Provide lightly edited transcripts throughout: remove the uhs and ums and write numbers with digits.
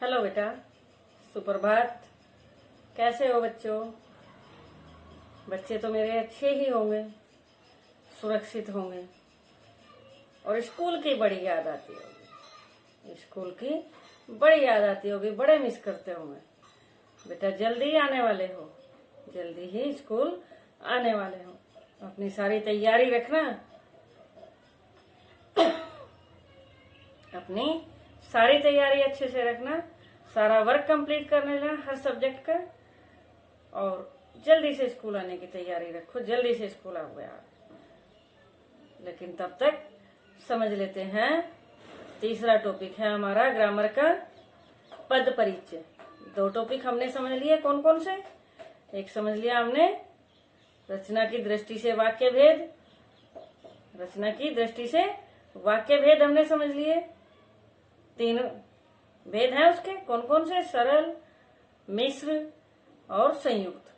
Hello बेटा, सुप्रभात। कैसे हो बच्चों? बच्चे तो मेरे अच्छे ही होंगे, सुरक्षित होंगे और स्कूल की बड़ी याद आती होगी। स्कूल की बड़ी याद आती होगी, बड़े मिस करते होंगे। बेटा जल्दी आने वाले हो, जल्दी ही स्कूल आने वाले हो। अपनी सारी तैयारी रखना, अपनी सारी तैयारी अच्छे से रखना, सारा वर्क कंप्लीट कर लेना हर सब्जेक्ट का, और जल्दी से स्कूल आने की तैयारी रखो। जल्दी से स्कूल आओ यार। लेकिन तब तक समझ लेते हैं, तीसरा टॉपिक है हमारा ग्रामर का पद परिचय। दो टॉपिक हमने समझ लिए, कौन कौन से? एक समझ लिया हमने रचना की दृष्टि से वाक्य भेद, रचना की दृष्टि से वाक्य भेद हमने समझ लिए। तीन भेद हैं उसके, कौन कौन से? सरल, मिश्र और संयुक्त।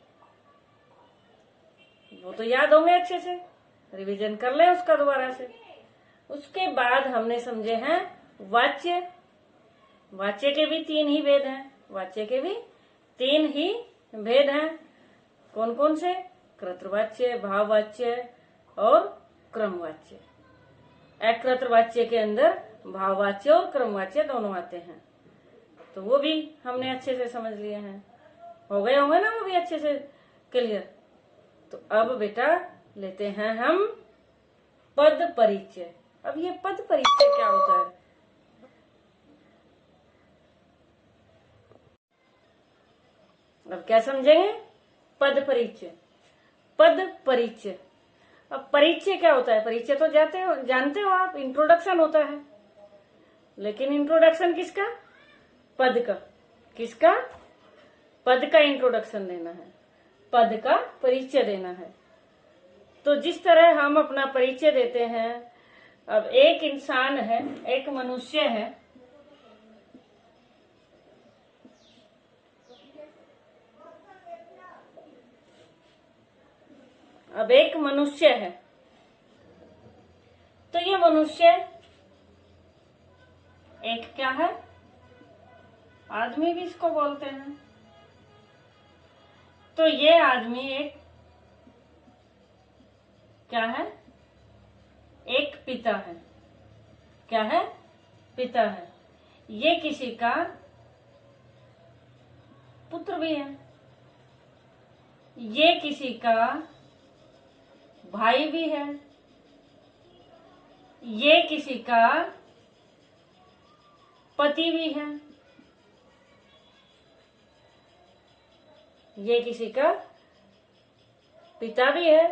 वो तो याद होंगे अच्छे से, रिवीजन कर ले उसका दोबारा से। उसके बाद हमने समझे हैं वाच्य। वाच्य के भी तीन ही भेद हैं, वाच्य के भी तीन ही भेद हैं। कौन कौन से? कृतवाच्य, भाववाच्य और क्रमवाच्य। अकृतवाच्य के अंदर भाववाच्य और क्रमवाच्य दोनों आते हैं, तो वो भी हमने अच्छे से समझ लिए हैं। हो गए होंगे ना वो भी अच्छे से क्लियर। तो अब बेटा लेते हैं हम पद परिचय। अब ये पद परिचय क्या होता है? अब क्या समझेंगे? पद परिचय। पद परिचय। अब परिचय क्या होता है? परिचय तो जानते हो आप, इंट्रोडक्शन होता है। लेकिन इंट्रोडक्शन किसका? पद का। किसका? पद का इंट्रोडक्शन देना है, पद का परिचय देना है। तो जिस तरह हम अपना परिचय देते हैं, अब एक इंसान है, एक मनुष्य है, अब एक मनुष्य है, तो ये मनुष्य एक क्या है? आदमी भी इसको बोलते हैं। तो ये आदमी एक क्या है? एक पिता है। क्या है? पिता है। ये किसी का पुत्र भी है, ये किसी का भाई भी है, ये किसी का पति भी है, ये किसी का पिता भी है,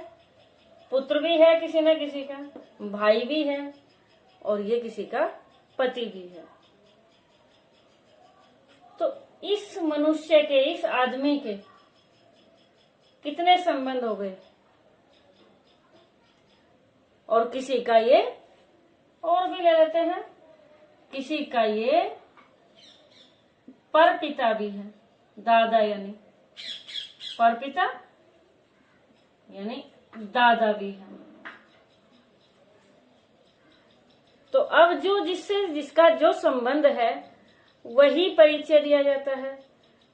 पुत्र भी है किसी न किसी का, भाई भी है और ये किसी का पति भी है। तो इस मनुष्य के, इस आदमी के कितने संबंध हो गए? और किसी का ये और भी ले लेते हैं, किसी का ये परपिता भी है, दादा यानी परपिता यानी दादा भी है। तो अब जिसका जो संबंध है वही परिचय दिया जाता है।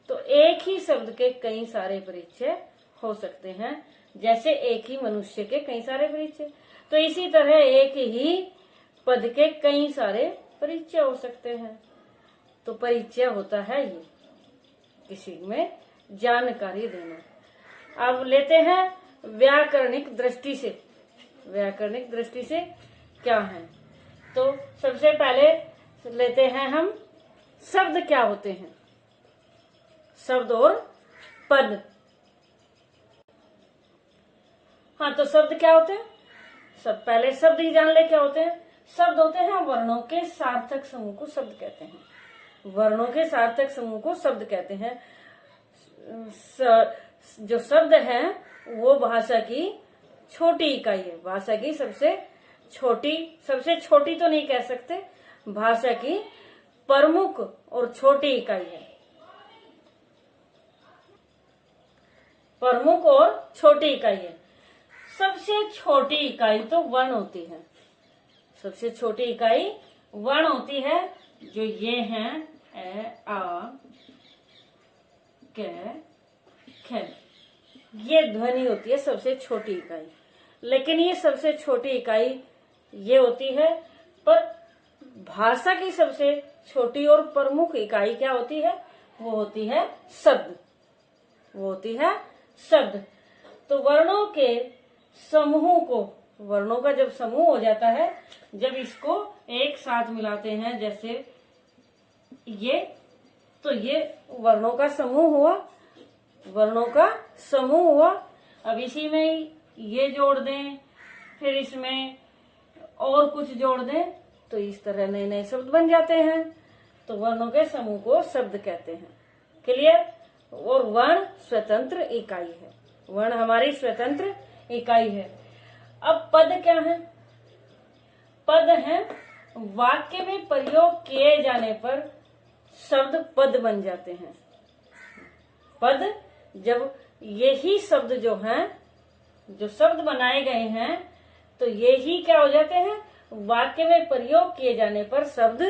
तो एक ही शब्द के कई सारे परिचय हो सकते हैं, जैसे एक ही मनुष्य के कई सारे परिचय, तो इसी तरह एक ही पद के कई सारे परिचय हो सकते हैं। तो परिचय होता है ये किसी में जानकारी देना। अब लेते हैं व्याकरणिक दृष्टि से। व्याकरणिक दृष्टि से क्या है? तो सबसे पहले लेते हैं हम शब्द क्या होते हैं, शब्द और पद। हाँ, तो शब्द क्या होते हैं? सब पहले शब्द ही जान ले क्या होते हैं। शब्द होते हैं वर्णों के सार्थक समूह को शब्द कहते हैं। वर्णों के सार्थक समूह को शब्द कहते हैं। जो शब्द है वो भाषा की छोटी इकाई है, भाषा की सबसे छोटी तो नहीं कह सकते, भाषा की प्रमुख और छोटी इकाई है। प्रमुख और छोटी इकाई है। सबसे छोटी इकाई तो वर्ण होती है, सबसे छोटी इकाई वर्ण होती है, जो ये हैं आ कै खे। ये ध्वनि होती है सबसे छोटी इकाई, लेकिन ये सबसे छोटी इकाई ये होती है, पर भाषा की सबसे छोटी और प्रमुख इकाई क्या होती है? वो होती है शब्द, वो होती है शब्द। तो वर्णों के समूह को, वर्णों का जब समूह हो जाता है, जब इसको एक साथ मिलाते हैं जैसे ये, तो ये वर्णों का समूह हुआ, वर्णों का समूह हुआ। अब इसी में ये जोड़ दें, फिर इसमें और कुछ जोड़ दें, तो इस तरह नए नए शब्द बन जाते हैं। तो वर्णों के समूह को शब्द कहते हैं। क्लियर? और वर्ण स्वतंत्र इकाई है, वर्ण हमारी स्वतंत्र इकाई है। अब पद क्या है? पद है वाक्य में प्रयोग किए जाने पर शब्द पद बन जाते हैं। पद, जब यही शब्द जो हैं, जो शब्द बनाए गए हैं, तो यही क्या हो जाते हैं? वाक्य में प्रयोग किए जाने पर शब्द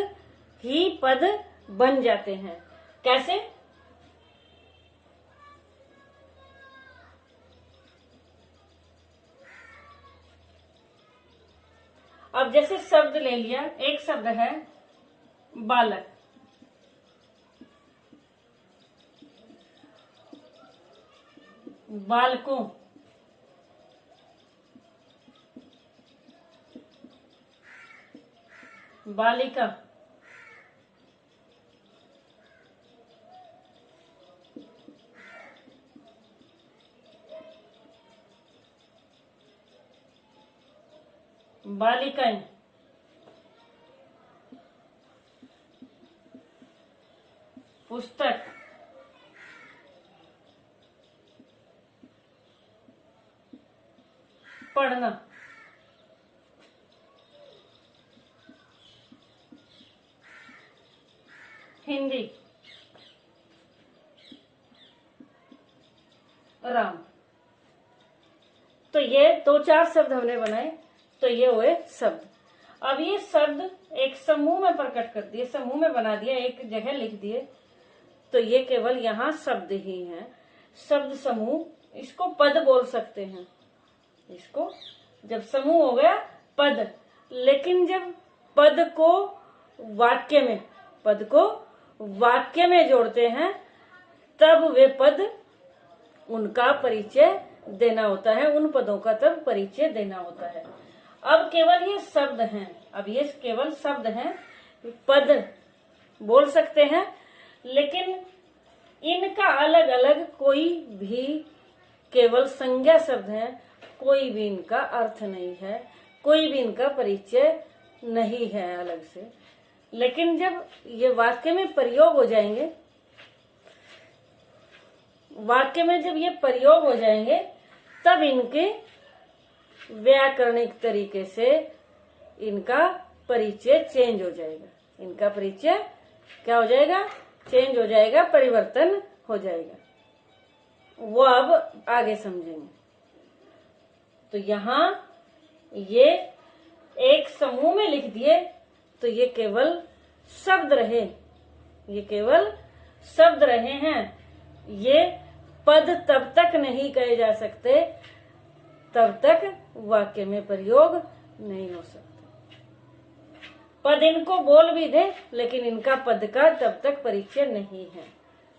ही पद बन जाते हैं। कैसे? अब जैसे शब्द ले लिया, एक शब्द है बालक, बालकों, बालिका, बालिकाएं, पुस्तक, पढ़ना, हिंदी, राम। तो ये दो चार शब्द हमने बनाए, तो ये हुए शब्द। अब ये शब्द एक समूह में प्रकट कर दिए, समूह में बना दिया, एक जगह लिख दिए, तो ये केवल यहाँ शब्द ही है, शब्द समूह। इसको पद बोल सकते हैं, इसको जब समूह हो गया पद। लेकिन जब पद को वाक्य में, पद को वाक्य में जोड़ते हैं, तब वे पद, उनका परिचय देना होता है, उन पदों का तब परिचय देना होता है। अब केवल ये शब्द हैं, अब ये केवल शब्द हैं, पद बोल सकते हैं, लेकिन इनका अलग अलग कोई भी केवल संज्ञा शब्द है, कोई भी इनका अर्थ नहीं है, कोई भी इनका परिचय नहीं है अलग से। लेकिन जब ये वाक्य में प्रयोग हो जाएंगे, वाक्य में जब ये प्रयोग हो जाएंगे, तब इनके व्याकरणिक तरीके से इनका परिचय चेंज हो जाएगा, इनका परिचय क्या हो जाएगा? चेंज हो जाएगा, परिवर्तन हो जाएगा। वो अब आगे समझेंगे। तो यहाँ ये एक समूह में लिख दिए, तो ये केवल शब्द रहे, ये केवल शब्द रहे हैं। ये पद तब तक नहीं कहे जा सकते, तब तक वाक्य में प्रयोग नहीं हो सकता। पद इनको बोल भी दे, लेकिन इनका पद का तब तक परिचय नहीं है।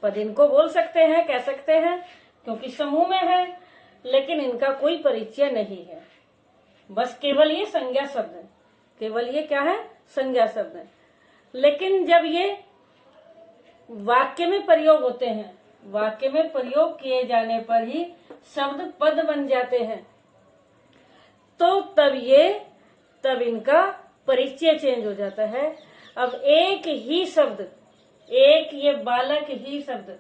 पद इनको बोल सकते हैं, कह सकते हैं, क्योंकि समूह में है, लेकिन इनका कोई परिचय नहीं है। बस केवल ये संज्ञा शब्द है, केवल ये क्या है? संज्ञा शब्द है। लेकिन जब ये वाक्य में प्रयोग होते हैं, वाक्य में प्रयोग किए जाने पर ही शब्द पद बन जाते हैं, तो तब इनका परिचय चेंज हो जाता है। अब एक ही शब्द, एक ये बालक ही शब्द,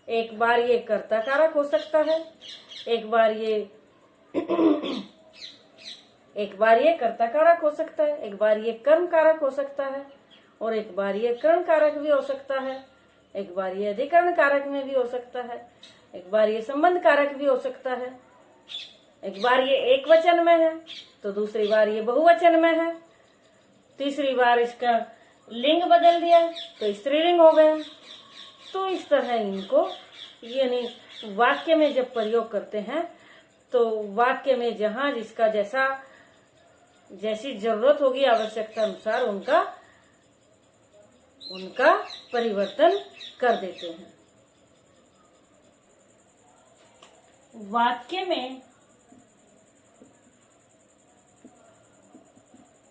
एक बार ये कर्ता कारक हो सकता है, एक बार ये कर्ता कारक हो सकता है, एक बार ये कर्म कारक हो सकता है, और एक बार ये कर्ण कारक भी हो सकता है, एक बार ये अधिकरण कारक में भी हो सकता है, एक बार ये संबंध कारक भी हो सकता है, एक बार ये एक वचन में है, तो दूसरी बार ये बहुवचन में है, तीसरी बार इसका लिंग बदल दिया तो स्त्रीलिंग हो गया। तो इस तरह इनको यानी वाक्य में जब प्रयोग करते हैं तो वाक्य में जहां जिसका जैसी जरूरत होगी आवश्यकता अनुसार उनका परिवर्तन कर देते हैं। वाक्य में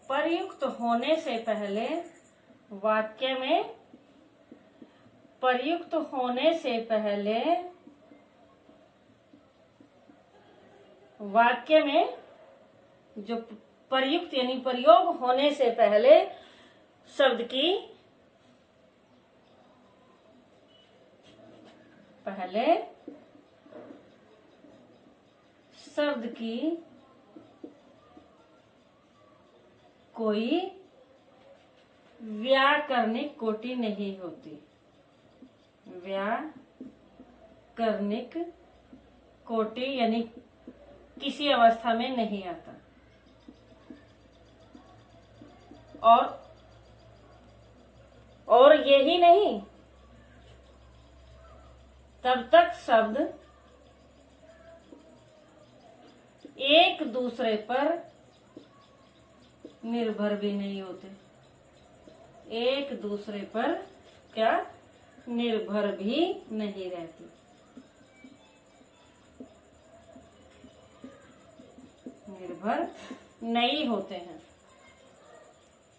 प्रयुक्त होने से पहले वाक्य में जो प्रयुक्त यानी प्रयोग होने से पहले शब्द की कोई व्याकरणिक कोटि नहीं होती। व्याकरणिक कोटि यानी किसी अवस्था में नहीं आता। और यही नहीं, तब तक शब्द एक दूसरे पर निर्भर भी नहीं होते। एक दूसरे पर क्या निर्भर भी नहीं रहते। निर्भर नहीं होते हैं।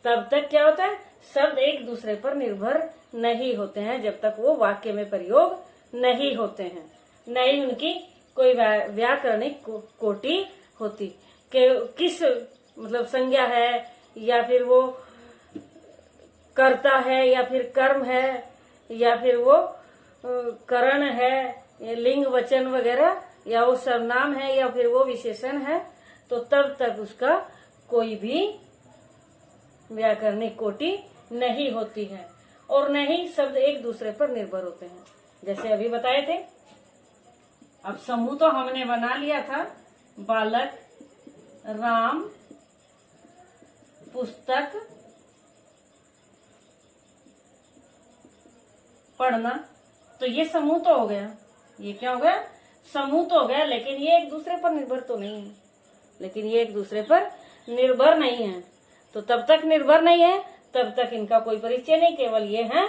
तब तक क्या होता है, शब्द एक दूसरे पर निर्भर नहीं होते हैं जब तक वो वाक्य में प्रयोग नहीं होते हैं, नहीं उनकी कोई व्याकरणिक कोटि होती कि किस मतलब संज्ञा है या फिर वो कर्ता है या फिर कर्म है या फिर वो करण है, लिंग वचन वगैरह, या वो सर्वनाम है या फिर वो विशेषण है, तो तब तक उसका कोई भी व्याकरणिक कोटि नहीं होती है और न ही शब्द एक दूसरे पर निर्भर होते हैं। जैसे अभी बताए थे। अब समूह तो हमने बना लिया था, बालक, राम, पुस्तक, पढ़ना, तो ये समूह तो हो गया। ये क्या हो गया, समूह तो हो गया, लेकिन ये एक दूसरे पर निर्भर तो नहीं है। तो तब तक निर्भर नहीं है, तब तक इनका कोई परिचय नहीं, केवल ये हैं,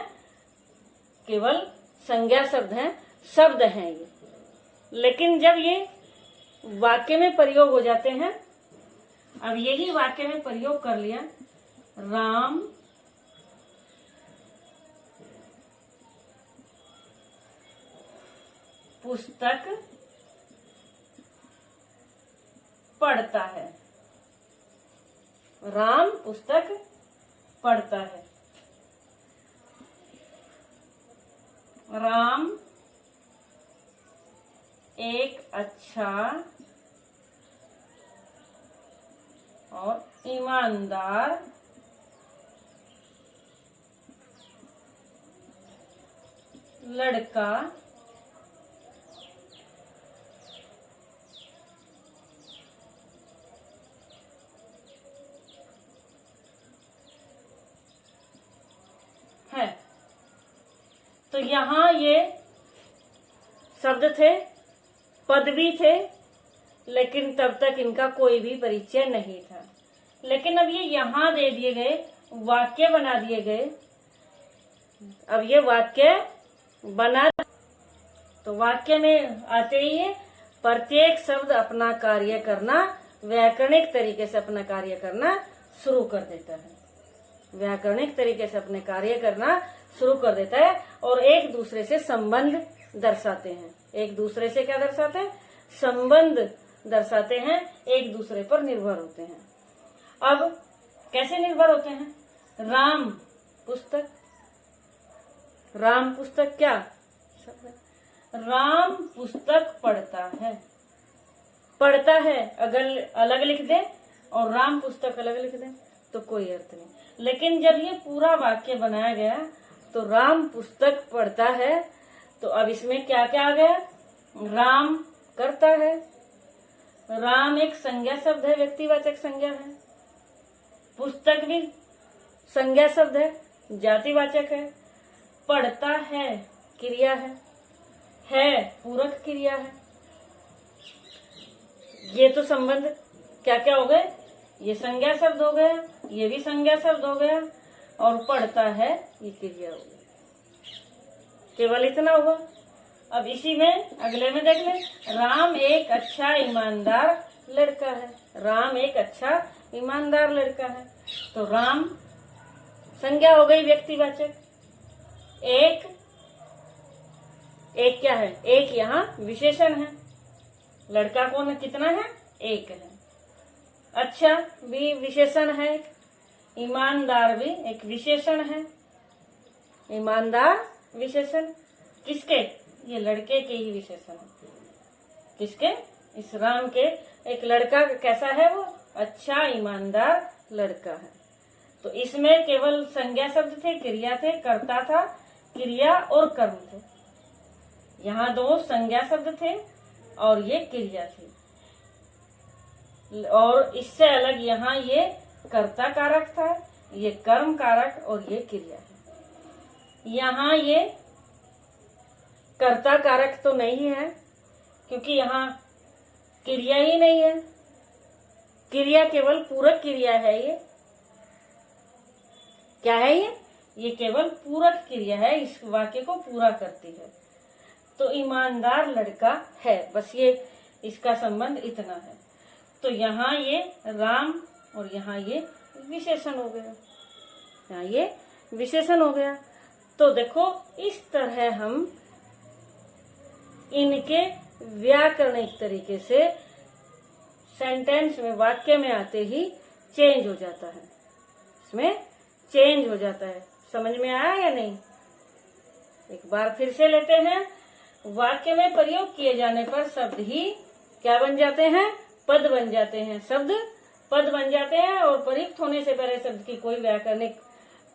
केवल संज्ञा शब्द हैं, शब्द हैं ये। लेकिन जब ये वाक्य में प्रयोग हो जाते हैं, अब यही वाक्य में प्रयोग कर लिया, राम पुस्तक पढ़ता है। राम पुस्तक पढ़ता है। राम एक अच्छा और ईमानदार लड़का है। तो यहाँ ये शब्द थे, पदवी थे, लेकिन तब तक इनका कोई भी परिचय नहीं था। लेकिन अब ये यहाँ दे दिए गए, वाक्य बना दिए गए। अब ये वाक्य बना, तो वाक्य में आते ही है प्रत्येक शब्द अपना कार्य करना, व्याकरणिक तरीके से अपना कार्य करना शुरू कर देता है। व्याकरणिक तरीके से अपने कार्य करना शुरू कर देता है और एक दूसरे से संबंध दर्शाते हैं। एक दूसरे से क्या दर्शाते हैं, संबंध दर्शाते हैं, एक दूसरे पर निर्भर होते हैं। अब कैसे निर्भर होते हैं, राम पुस्तक, राम पुस्तक क्या, राम पुस्तक पढ़ता है। पढ़ता है अगर अलग लिख दे और राम पुस्तक अलग लिख दे तो कोई अर्थ नहीं। लेकिन जब ये पूरा वाक्य बनाया गया तो राम पुस्तक पढ़ता है, तो अब इसमें क्या क्या आ गया, राम करता है, राम एक संज्ञा शब्द है, व्यक्तिवाचक संज्ञा है, पुस्तक भी संज्ञा शब्द है, जातिवाचक है। पढ़ता है क्रिया है पूरक क्रिया है। ये तो संबंध क्या क्या हो गए, ये संज्ञा शब्द हो गया, ये भी संज्ञा शब्द हो गया, और पढ़ता है ये क्रिया हो गई। केवल इतना हुआ। अब इसी में अगले में देख ले, राम एक अच्छा ईमानदार लड़का है। राम एक अच्छा ईमानदार लड़का है, तो राम संज्ञा हो गई व्यक्तिवाचक। एक क्या है, एक यहाँ विशेषण है। लड़का कौन कितना है, एक है। अच्छा भी विशेषण है, ईमानदार भी एक विशेषण है। ईमानदार विशेषण किसके, ये लड़के के ही विशेषण है। किसके, इस राम के। एक लड़का कैसा है, वो अच्छा ईमानदार लड़का है। तो इसमें केवल संज्ञा शब्द थे, क्रिया थे, कर्ता था, क्रिया और कर्म थे। यहाँ दो संज्ञा शब्द थे और ये क्रिया थी। और इससे अलग यहाँ ये कर्ता कारक था, ये कर्म कारक और ये क्रिया है। यहाँ ये कर्ता कारक तो नहीं है, क्योंकि यहाँ क्रिया ही नहीं है। क्रिया केवल पूरक क्रिया है। ये क्या है, ये केवल पूरक क्रिया है, इस वाक्य को पूरा करती है। तो ईमानदार लड़का है, बस ये इसका संबंध इतना है। तो यहाँ ये राम और यहाँ ये विशेषण हो गया, यहाँ ये विशेषण हो गया। तो देखो इस तरह हम इनके व्याकरणिक तरीके से सेंटेंस में, वाक्य में आते ही चेंज हो जाता है, इसमें चेंज हो जाता है। समझ में आया या नहीं? एक बार फिर से लेते हैं। वाक्य में प्रयोग किए जाने पर शब्द ही क्या बन जाते हैं, पद बन जाते हैं। शब्द पद बन जाते हैं और प्रयुक्त होने से पहले शब्द की कोई व्याकरणिक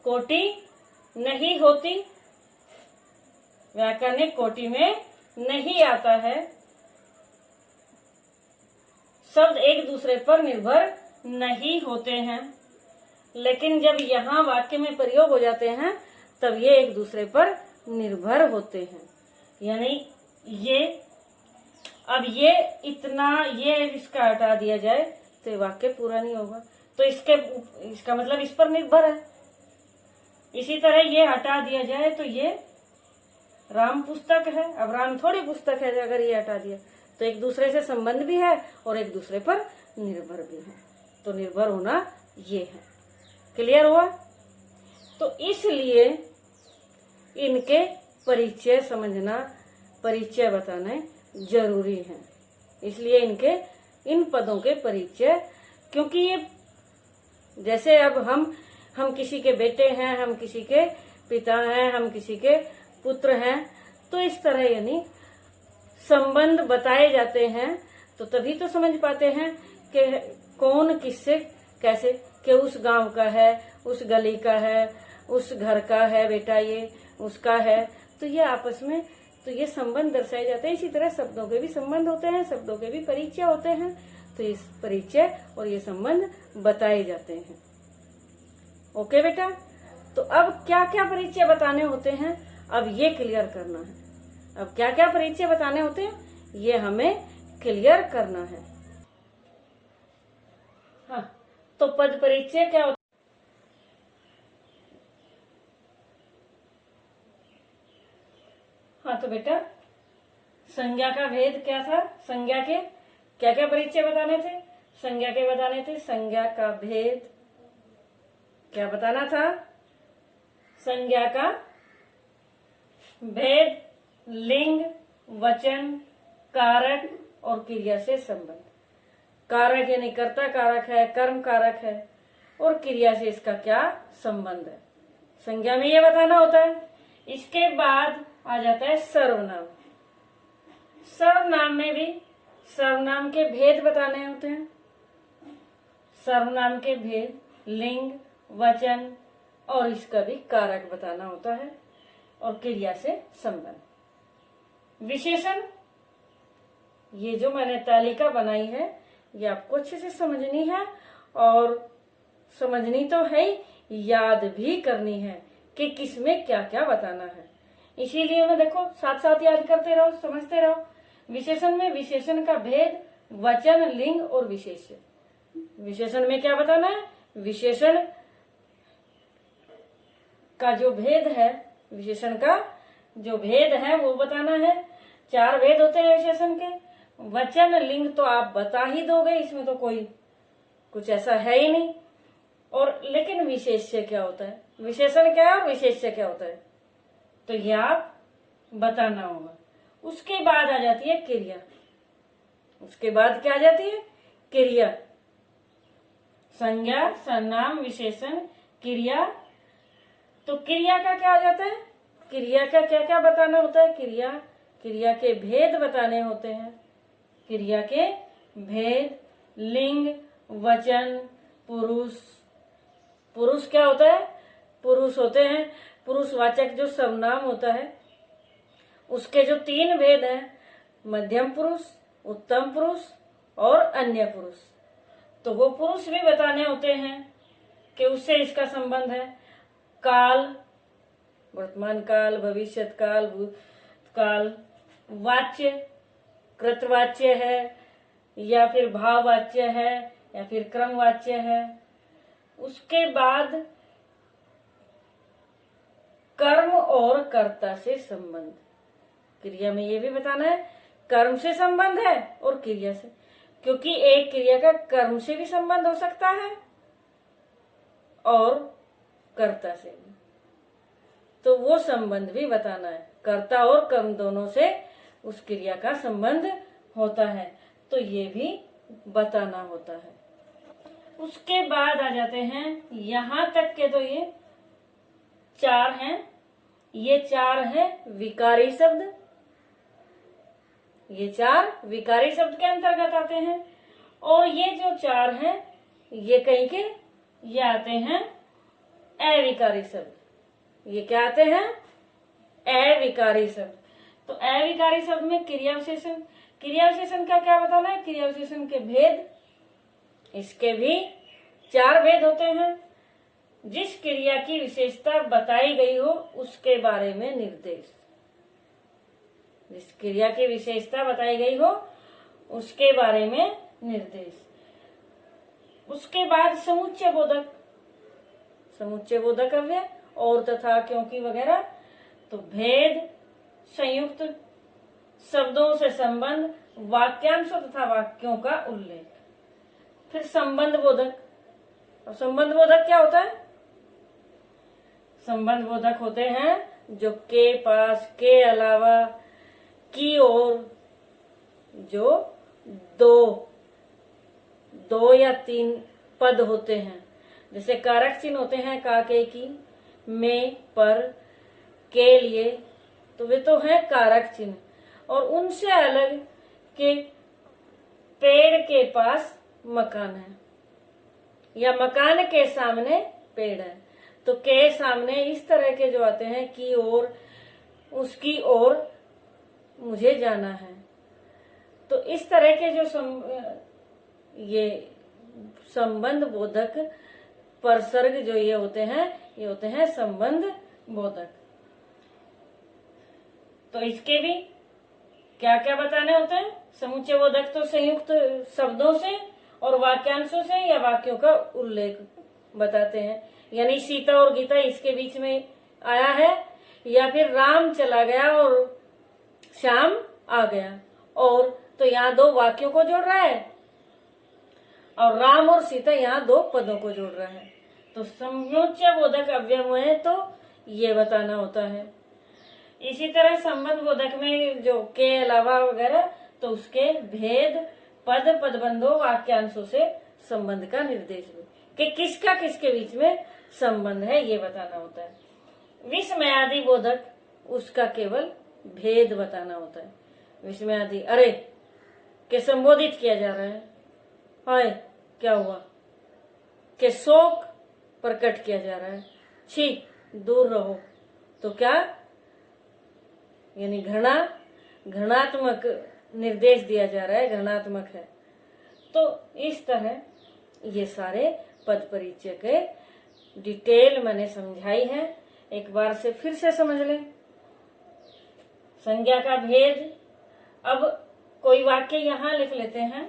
कोटि नहीं होती, व्याकरणिक कोटि में नहीं आता है। शब्द एक दूसरे पर निर्भर नहीं होते हैं, लेकिन जब यहाँ वाक्य में प्रयोग हो जाते हैं तब ये एक दूसरे पर निर्भर होते हैं। यानी ये, अब ये इतना, ये इसका हटा दिया जाए तो ये वाक्य पूरा नहीं होगा, तो इसका मतलब इस पर निर्भर है। इसी तरह ये हटा दिया जाए तो ये राम पुस्तक है। अब राम थोड़ी पुस्तक है, अगर ये हटा दिया तो एक दूसरे से संबंध भी है और एक दूसरे पर निर्भर भी है। तो निर्भर होना ये है। क्लियर हुआ? तो इसलिए इनके परिचय समझना, परिचय बताने जरूरी है। इसलिए इनके इन पदों के परिचय, क्योंकि ये जैसे अब हम किसी के बेटे हैं, हम किसी के पिता हैं, हम किसी के पुत्र हैं, तो इस तरह यानी संबंध बताए जाते हैं, तो तभी तो समझ पाते हैं कि कौन किससे कैसे, कि उस गांव का है, उस गली का है, उस घर का है बेटा, ये उसका है। तो ये आपस में तो ये संबंध दर्शाए जाते हैं। इसी तरह शब्दों के भी संबंध होते हैं, शब्दों के भी परिचय होते हैं। तो इस परिचय और ये संबंध बताए जाते हैं। ओके बेटा, तो अब क्या क्या परिचय बताने होते हैं, अब ये क्लियर करना है। अब क्या क्या परिचय बताने होते हैं ये हमें क्लियर करना है। हाँ, तो पद परिचय क्या होता है? हाँ तो बेटा, संज्ञा का भेद क्या था, संज्ञा के क्या क्या परिचय बताने थे? संज्ञा के बताने थे संज्ञा का भेद, क्या बताना था? संज्ञा का भेद, लिंग, वचन, कारक और क्रिया से संबंध। कारक यानी कर्ता कारक है, कर्म कारक है, और क्रिया से इसका क्या संबंध है, संज्ञा में ये बताना होता है। इसके बाद आ जाता है सर्वनाम। सर्वनाम में भी सर्वनाम के भेद बताने होते हैं। सर्वनाम के भेद, लिंग, वचन और इसका भी कारक बताना होता है, और क्रिया से संबंध। विशेषण, ये जो मैंने तालिका बनाई है ये आपको अच्छे से समझनी है, और समझनी तो है ही, याद भी करनी है कि किसमें क्या क्या बताना है। इसीलिए मैं देखो साथ साथ याद करते रहो, समझते रहो। विशेषण में विशेषण का भेद, वचन, लिंग और विशेष्य। विशेषण में क्या बताना है? विशेषण का जो भेद है, विशेषण का जो भेद है वो बताना है। 4 भेद होते हैं विशेषण के। वचन, लिंग तो आप बता ही दोगे, इसमें तो कोई कुछ ऐसा है ही नहीं। और लेकिन विशेष्य क्या होता है, विशेषण क्या है और विशेष्य क्या होता है, तो ये आप बताना होगा। उसके बाद आ जाती है क्रिया। उसके बाद क्या आ जाती है? क्रिया। संज्ञा, सर्वनाम, विशेषण, क्रिया। तो क्रिया का क्या आ जाता है? क्रिया का क्या क्या बताना होता है? क्रिया के भेद बताने होते हैं। क्रिया के भेद, लिंग, वचन, पुरुष। पुरुष क्या होता है? पुरुष होते हैं पुरुषवाचक जो सर्वनाम होता है, उसके जो 3 भेद हैं, मध्यम पुरुष, उत्तम पुरुष और अन्य पुरुष। तो वो पुरुष भी बताने होते हैं कि उससे इसका संबंध है। काल, वर्तमान काल, भविष्य काल, भूतकाल, वाच्य, कृतवाच्य है या फिर भाववाच्य है या फिर क्रमवाच्य है। उसके बाद कर्म और कर्ता से संबंध। क्रिया में ये भी बताना है कर्म से संबंध है और क्रिया से, क्योंकि एक क्रिया का कर्म से भी संबंध हो सकता है और कर्ता से भी। तो वो संबंध भी बताना है। कर्ता और कर्म दोनों से उस क्रिया का संबंध होता है, तो ये भी बताना होता है। उसके बाद आ जाते हैं, यहां तक के तो ये 4 हैं। ये 4 हैं विकारी शब्द। ये 4 विकारी शब्द के अंतर्गत आते हैं। और ये जो 4 हैं ये कहीं के ये आते हैं अविकारी शब्द। ये क्या आते हैं? अविकारी शब्द। तो अविकारी शब्द में क्रिया विशेषण। क्रिया विशेषण का क्या बताना है? क्रिया विशेषण के भेद। इसके भी 4 भेद होते हैं। जिस क्रिया की विशेषता बताई गई हो उसके बारे में निर्देश। जिस क्रिया की विशेषता बताई गई हो उसके बारे में निर्देश। उसके बाद समुच्चय बोधक। समुच्चय बोधक अव्यय और, तथा, क्योंकि वगैरह। तो भेद, संयुक्त, शब्दों से संबंध, वाक्यांशों तथा वाक्यों का उल्लेख। फिर संबंध बोधक। और संबंध बोधक क्या होता है? संबंध बोधक होते हैं जो के, पास, के अलावा, की ओर, जो 2 या 3 पद होते हैं। जैसे कारक चिन्ह होते हैं का, के, की, में, पर, के लिए, तो वे तो हैं कारक चिन्ह। और उनसे अलग के पेड़ के पास मकान है या मकान के सामने पेड़ है, तो के सामने इस तरह के जो आते हैं की ओर, उसकी ओर मुझे जाना है। तो इस तरह के जो ये संबंध बोधक परसर्ग जो ये होते हैं संबंध बोधक। तो इसके भी क्या क्या बताने होते हैं? समुच्चय बोधक तो संयुक्त शब्दों से और वाक्यांशों से या वाक्यों का उल्लेख बताते हैं। यानी सीता और गीता इसके बीच में आया है, या फिर राम चला गया और श्याम आ गया, और तो यहाँ 2 वाक्यों को जोड़ रहा है और राम और सीता यहाँ 2 पदों को जोड़ रहा है। तो समुच्चय बोधक अव्यय में तो ये बताना होता है। इसी तरह संबंध बोधक में जो के अलावा वगैरह, तो उसके भेद, पद, पदबंधों, वाक्यांशों से संबंध का निर्देश भी, कि किसका किसके बीच में संबंध है ये बताना होता है। विस्मयादि बोधक, उसका केवल भेद बताना होता है। विस्मयादि, अरे के संबोधित किया जा रहा है, हाय क्या हुआ, के शोक प्रकट किया जा रहा है, छी दूर रहो, तो क्या यानी घृणात्मक निर्देश दिया जा रहा है, घृणात्मक है। तो इस तरह ये सारे पद परिचय के डिटेल मैंने समझाई है। एक बार से फिर से समझ लें संज्ञा का भेद। अब कोई वाक्य यहां लिख लेते हैं।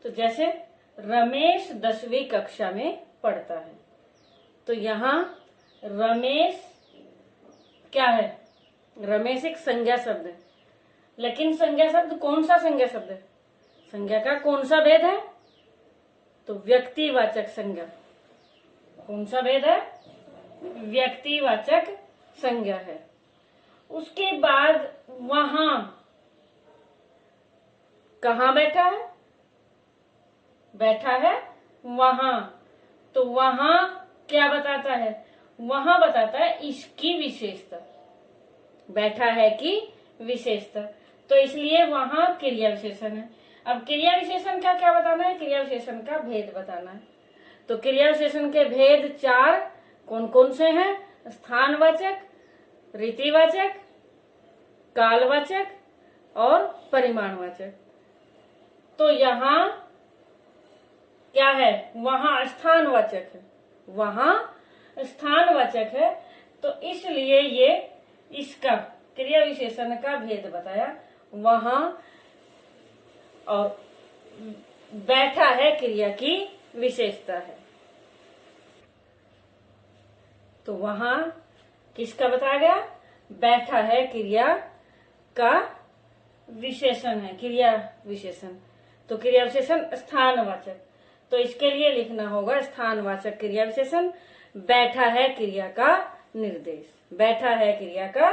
तो जैसे रमेश 10वीं कक्षा में पढ़ता है, तो यहाँ रमेश क्या है? रमेश एक संज्ञा शब्द है, लेकिन संज्ञा शब्द कौन सा संज्ञा शब्द है? संज्ञा का कौन सा भेद है? तो व्यक्तिवाचक संज्ञा। कौन सा भेद है? व्यक्तिवाचक संज्ञा है। उसके बाद वहां कहाँ बैठा है? बैठा है वहां। तो वहां क्या बताता है? वहां बताता है इसकी विशेषता। बैठा है कि विशेषता, तो इसलिए वहां क्रिया विशेषण है। अब क्रिया विशेषण का क्या बताना है? क्रिया विशेषण का भेद बताना है। तो क्रिया विशेषण के भेद 4 कौन कौन से हैं? स्थानवाचक, रीतिवाचक, कालवाचक और परिमाणवाचक। तो यहाँ क्या है? वहां स्थानवाचक है, वहां स्थानवाचक है, तो इसलिए ये इसका क्रिया विशेषण का भेद बताया। वहां और बैठा है क्रिया की विशेषता है। तो वहां किसका बताया गया? बैठा है क्रिया का विशेषण है, क्रिया विशेषण। तो क्रिया विशेषण स्थानवाचक, तो इसके लिए लिखना होगा स्थानवाचक क्रिया विशेषण। बैठा है क्रिया का निर्देश, बैठा है क्रिया का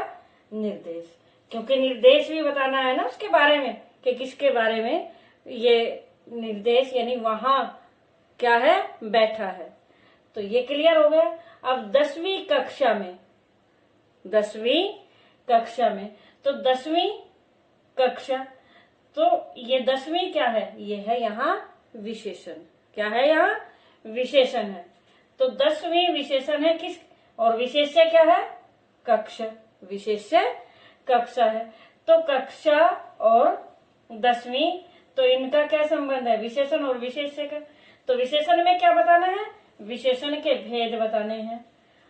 निर्देश, क्योंकि निर्देश भी बताना है ना उसके बारे में कि किसके बारे में ये निर्देश, यानी वहां क्या है? बैठा है। तो ये क्लियर हो गया। अब 10वीं कक्षा में, 10वीं कक्षा में, तो 10वीं कक्षा, तो ये 10वीं क्या है? ये है यहाँ विशेषण। क्या है? यहाँ विशेषण है। तो 10वीं विशेषण है किस? और विशेष्य क्या है? कक्षा। विशेष्य कक्षा है। तो कक्षा और 10वीं, तो इनका क्या संबंध है? विशेषण और विशेष्य का। तो विशेषण में क्या बताना है? विशेषण के भेद बताने हैं।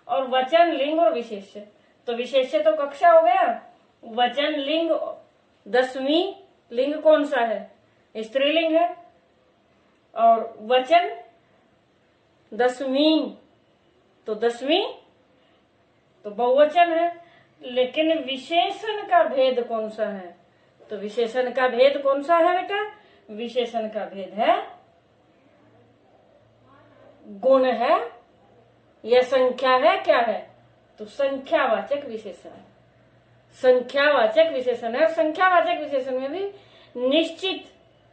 और वचन, लिंग और विशेष्य, तो विशेष्य तो कक्षा हो गया, वचन, लिंग, 10वीं लिंग कौन सा है? स्त्रीलिंग है। और वचन 10वीं, तो 10वीं तो बहुवचन है। लेकिन विशेषण का भेद कौन सा है? तो विशेषण का भेद कौन सा है बेटा? विशेषण का भेद है गुण है या संख्या है? क्या है? तो संख्यावाचक विशेषण है। संख्यावाचक विशेषण है। और संख्यावाचक विशेषण में भी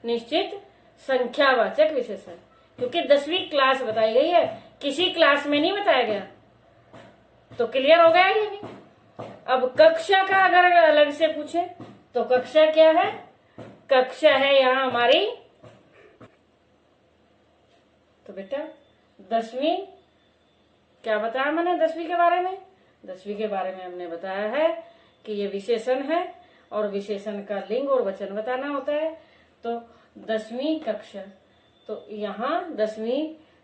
निश्चित संख्यावाचक विशेषण, क्योंकि 10वीं क्लास बताई गई है, किसी क्लास में नहीं बताया गया। तो क्लियर हो गया ये नहीं। अब कक्षा का अगर अलग से पूछे तो कक्षा क्या है? कक्षा है यहाँ हमारी, तो बेटा 10वीं क्या बताया मैंने 10वीं के बारे में? 10वीं के बारे में हमने बताया है कि ये विशेषण है और विशेषण का लिंग और वचन बताना होता है। तो 10वीं कक्षा, तो यहाँ 10वीं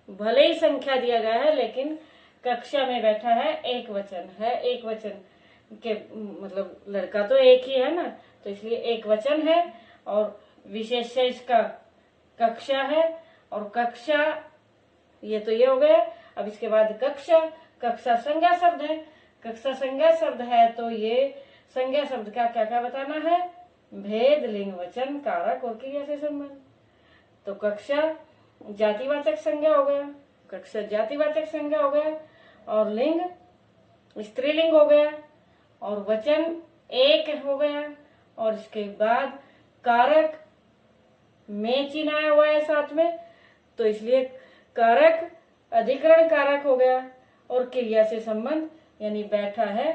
भले ही संख्या दिया गया है, लेकिन कक्षा में बैठा है एक वचन है। एक वचन के मतलब लड़का तो एक ही है ना, तो इसलिए एक वचन है। और विशेष्य इसका कक्षा है। और कक्षा ये तो ये हो गया। अब इसके बाद कक्षा, कक्षा संज्ञा शब्द है। कक्षा संज्ञा शब्द है, तो ये संज्ञा शब्द का क्या क्या बताना है? भेद, लिंग, वचन, कारक और क्रिया से संबंध। तो कक्षा जातिवाचक संज्ञा हो गया, कक्षा जातिवाचक संज्ञा हो गया। और लिंग स्त्रीलिंग हो गया। और वचन एक हो गया। और इसके बाद कारक में चिन्हाया हुआ है साथ में, तो इसलिए कारक अधिकरण कारक हो गया। और क्रिया से संबंध, यानी बैठा है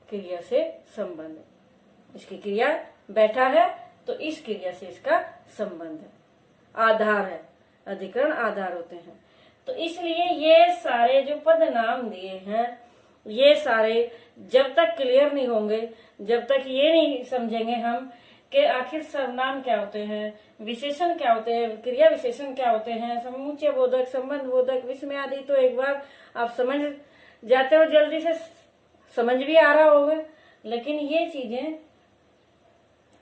क्रिया से संबंध। इसकी क्रिया बैठा है, तो इस क्रिया से इसका संबंध है, आधार है। अधिकरण आधार होते हैं। तो इसलिए ये सारे जो पद नाम दिए हैं, ये सारे जब तक क्लियर नहीं होंगे, जब तक ये नहीं समझेंगे हम कि आखिर सर्वनाम क्या होते हैं, विशेषण क्या होते हैं, क्रिया विशेषण क्या होते हैं, समुच्चय बोधक, संबंध बोधक, विस्मय आदि, तो एक बार आप समझ जाते हो, जल्दी से समझ भी आ रहा होगा। लेकिन ये चीजें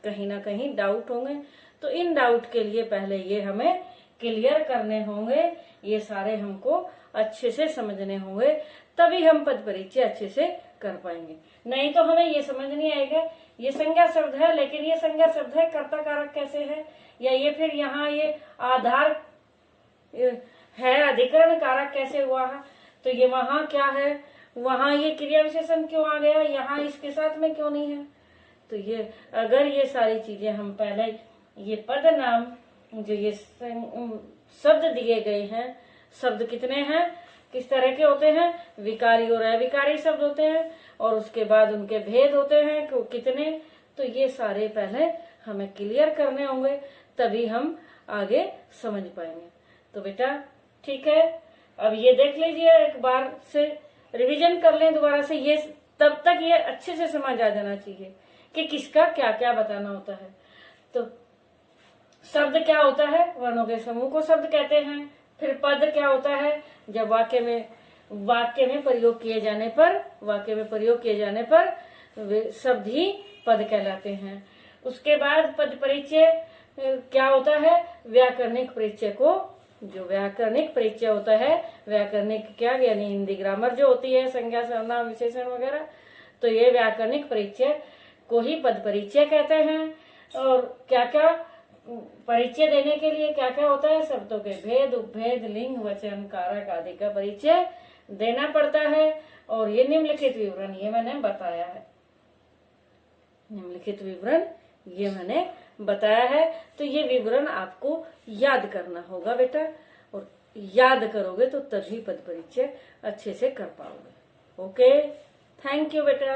कहीं ना कहीं डाउट होंगे, तो इन डाउट के लिए पहले ये हमें क्लियर करने होंगे, ये सारे हमको अच्छे से समझने होंगे, तभी हम पद परिचय अच्छे से कर पाएंगे। नहीं तो हमें ये समझ नहीं आएगा, ये संज्ञा शब्द है, लेकिन ये संज्ञा शब्द है, कर्ता कारक कैसे है, या ये फिर यहाँ ये आधार है, अधिकरण कारक कैसे हुआ है, तो ये वहां क्या है, वहां ये क्रिया विशेषण क्यों आ गया, यहाँ इसके साथ में क्यों नहीं है। तो ये अगर ये सारी चीजें हम पहले ये पद नाम जो ये शब्द दिए गए हैं, शब्द कितने हैं, किस तरह के होते हैं, विकारी और अविकारी शब्द होते हैं, और उसके बाद उनके भेद होते हैं कितने, तो ये सारे पहले हमें क्लियर करने होंगे, तभी हम आगे समझ पाएंगे। तो बेटा ठीक है, अब ये देख लीजिए, एक बार से रिवीजन कर लें दोबारा से, ये तब तक ये अच्छे से समझ आ जाना चाहिए कि किसका क्या क्या बताना होता है। तो शब्द क्या होता है, वर्णों के समूह को शब्द कहते हैं। फिर पद क्या होता है, जब वाक्य में प्रयोग किए जाने पर वे शब्द ही पद कहलाते हैं। उसके बाद पद परिचय क्या होता है, व्याकरणिक परिचय को, जो व्याकरणिक परिचय होता है, व्याकरणिक क्या यानी हिंदी ग्रामर जो होती है, संज्ञा सर्वनाम विशेषण वगैरह, तो ये व्याकरणिक परिचय को ही पद परिचय कहते हैं। और क्या क्या परिचय देने के लिए क्या क्या होता है, शब्दों के भेद, उपभेद, लिंग, वचन, कारक आदि का परिचय देना पड़ता है। और ये निम्नलिखित विवरण ये मैंने बताया है, निम्नलिखित विवरण ये मैंने बताया है। तो ये विवरण आपको याद करना होगा बेटा, और याद करोगे तो तभी पद परिचय अच्छे से कर पाओगे। ओके, थैंक यू बेटा।